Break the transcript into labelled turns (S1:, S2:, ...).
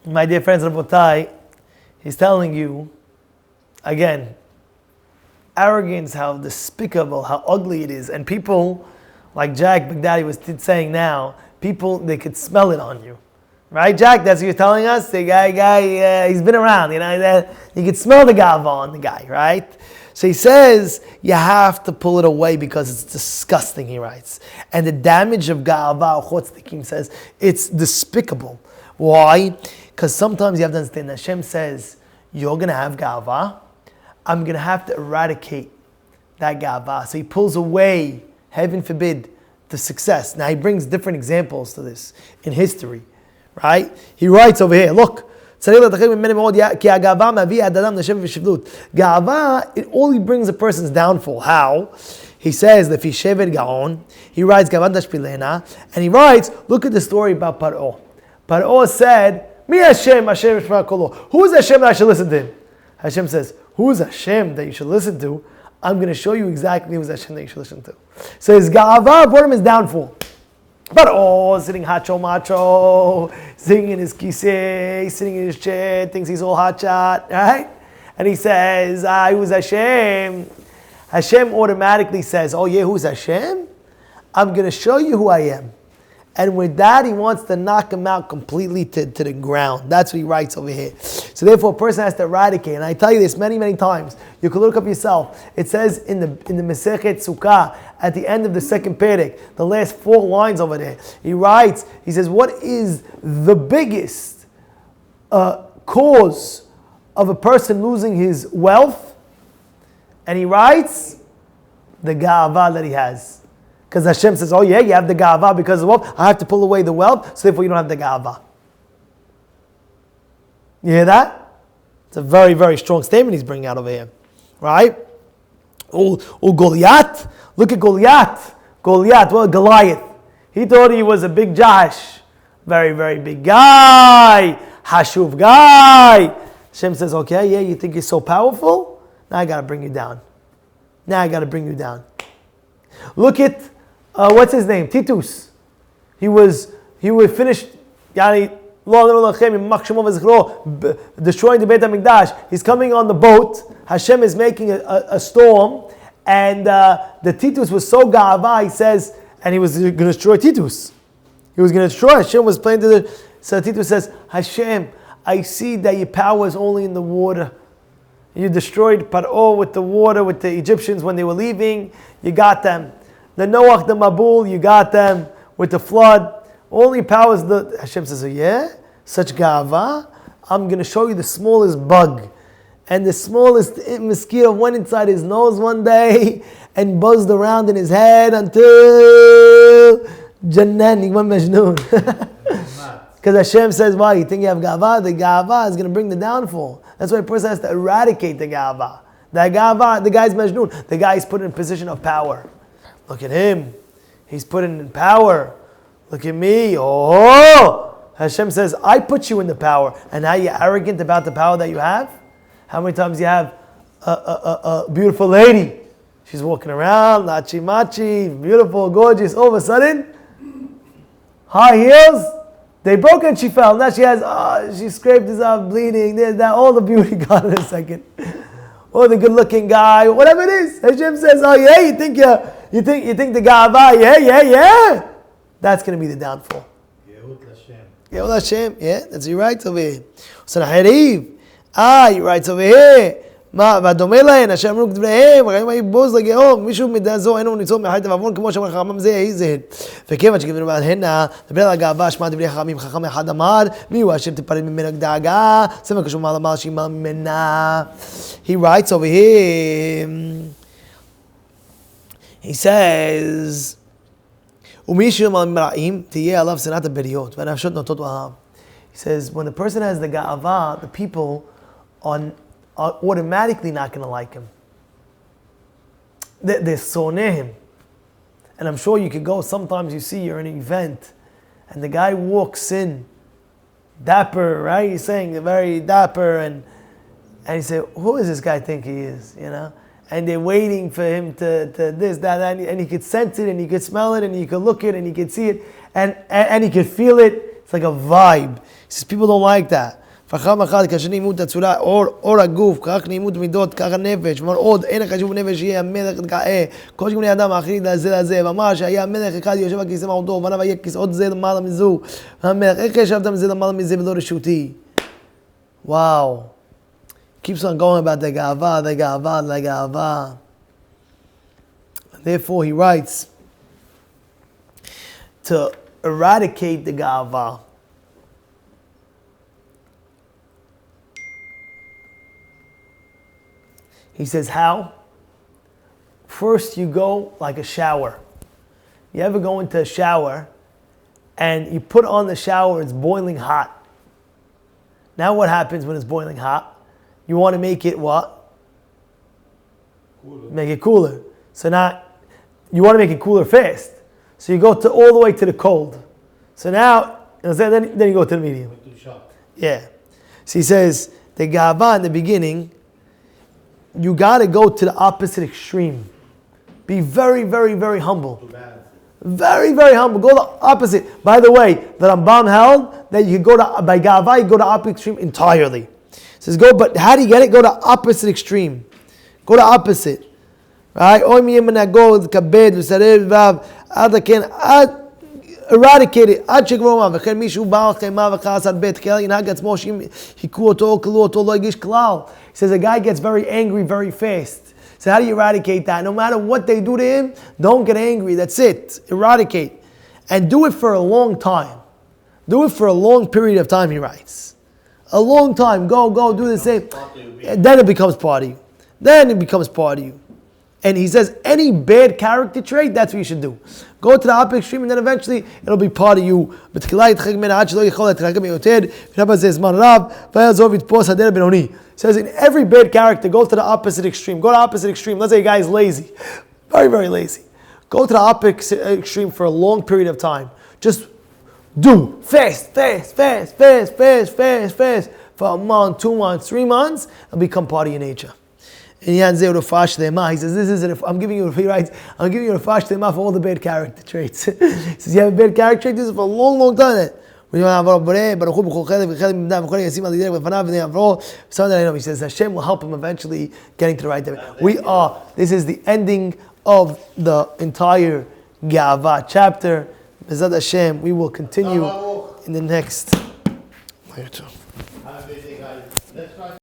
S1: My dear friends, Rabotai, he's telling you, again, arrogance, how despicable, how ugly it is. And people, like Jack Big Daddy was saying now, people, they could smell it on you. Right, Jack? That's what you're telling us? The guy, he's been around, you could smell the Gaava on the guy, right? So he says, you have to pull it away because it's disgusting, he writes. And the damage of Gaava, Orchot Sadikim says, it's despicable. Why? Because sometimes you have to understand, Hashem says, you're going to have Gaava, I'm going to have to eradicate that Gaava. So he pulls away, heaven forbid, the success. Now he brings different examples to this in history, right? He writes over here, look, Gaava, it only brings a person's downfall. How? He says, he writes, and he writes, look at the story about Paro. Paro said, Mi Hashem, Hashem Yishma Kolo. Who is Hashem that I should listen to him? Hashem says, who is Hashem that you should listen to? I'm going to show you exactly who is Hashem that you should listen to. So his Gaava brought him his downfall. But sitting hacho macho, sitting in his kisei, sitting in his chair, thinks he's all hot shot, right? And he says, who's Hashem? Hashem automatically says, oh yeah, who's Hashem? I'm going to show you who I am. And with that, he wants to knock him out completely to the ground. That's what he writes over here. So therefore, a person has to eradicate. And I tell you this many, many times. You can look up yourself. It says in the Masechet Sukkah, at the end of the second perek, the last 4 lines over there, he writes, he says, what is the biggest cause of a person losing his wealth? And he writes, the Gaava that he has. Because Hashem says, oh yeah, you have the Gaava because of wealth. I have to pull away the wealth, so therefore you don't have the Gaava. You hear that? It's a very, very strong statement he's bringing out over here. Right? Goliath. Look at Goliath. Goliath. He thought he was a big Josh. Very, very big guy. Hashuv guy. Hashem says, okay, yeah, you think you're so powerful? Now I got to bring you down. Look at, what's his name? Titus. He was finished, destroying the Beit HaMikdash. He's coming on the boat. Hashem is making a storm. And the Titus was so Gaava, he says, and he was going to destroy Titus. He was going to destroy. Hashem was playing to the... So Titus says, Hashem, I see that your power is only in the water. You destroyed Paro with the water, with the Egyptians when they were leaving. You got them. The Noach, the Mabul, you got them with the flood. Only power is the... Hashem says, oh yeah? Such Gaava? I'm going to show you the smallest bug. And the smallest mosquito went inside his nose one day and buzzed around in his head until Jannan, he went Majnun. Because Hashem says, why? You think you have Gaava? The Gaava is going to bring the downfall. That's why a person has to eradicate the Gaava. The Gaava, the guy's Majnun. The guy is put in a position of power. Look at him. He's put in power. Look at me. Oh! Hashem says, I put you in the power. And now you're arrogant about the power that you have? How many times you have a beautiful lady? She's walking around, lachi-machi, beautiful, gorgeous. All of a sudden, high heels, they broke and she fell. Now she has, she scraped this out, bleeding, this, that, all the beauty gone in a second. Or the good-looking guy, whatever it is. Hashem says, oh yeah, you think the Gaava, yeah. That's going to be the downfall. Yehud Hashem. Yeah, that's your right over here. So he writes over here. והדומה להן, אשר אמרו כדבריהם, וראינו יבוז לגאום, מישהו מדע זו אינו ניצול מאחד ועוון, כמו שאמר חכמם זה יהי זהד. וכיוון שכתבנו בהנה, דבר על הגאווה, שמע דברי חכמים, חכם אחד אמר, מי הוא אשר תפרד ממנה דאגה, ספר קשור מעל אמר שימה ממנה. He writes over here, he says, ומי שאומרים רעים, תהיה עליו שנאת הבריות, והנפשות נוטות אוהב. He says, when a person has the Gaava, the people are automatically not going to like him. They're soneh him. And I'm sure you could go, sometimes you see you're in an event, and the guy walks in, dapper, right? He's saying very dapper, and you say, who does this guy think he is, And they're waiting for him to this, that, and you could sense it, and you could smell it, and you could look it, and you could see it, and you could feel it. It's like a vibe. He says people don't like that. חכם אחד כאשר נעימות הצורה, אור הגוף, כך נעימות מידות, כך הנפש, ואומר עוד, אין החשוב בנפש שיהיה המלך גאה, כל שגוני אדם האחרים לזה לזה, ואמר שהיה המלך אחד יושב על כיסא מלכותו, ובניו היה כיסאות זה למעלה מזו, המלך, איך ישבת מזה למעלה מזה ולא רשותי? וואו. Keeps on going about the Gaava, the Gaava, the Gaava. Therefore he writes, to eradicate the Gaava, he says, how? First you go like a shower. You ever go into a shower and you put on the shower, it's boiling hot. Now what happens when it's boiling hot? You want to make it what? Cooler. Make it cooler. So now, you want to make it cooler fast. So you go all the way to the cold. So now, then you go to the medium. Yeah. So he says, the Gaava in the beginning, you got to go to the opposite extreme. Be very, very, very humble. Very, very humble. Go the opposite. By the way, the Rambam held that you go to, by Gaava, you go to opposite extreme entirely. It says go, but how do you get it? Go to opposite extreme. Go to opposite. Right? Eradicate it. He says a guy gets very angry very fast. So how do you eradicate that? No matter what they do to him, don't get angry. That's it. Eradicate. And do it for a long time. Do it for a long period of time, he writes. A long time. Go, do the same. And then it becomes part of you. Then it becomes part of you. And he says any bad character trait, that's what you should do. Go to the opposite extreme and then eventually it'll be part of you. Says in every bad character, go to the opposite extreme. Go to the opposite extreme. Let's say a guy is lazy. Very, very lazy. Go to the opposite extreme for a long period of time. Just do fast for a month, 2 months, 3 months, and become part of your nature. And he says, this is it. I'm giving you a refash tema for all the bad character traits. He says, you have a bad character trait, this is for a long, long time. He says, Hashem will help him eventually getting to the right direction. This is the ending of the entire Gaava chapter. Bezrat Hashem, we will continue in the next.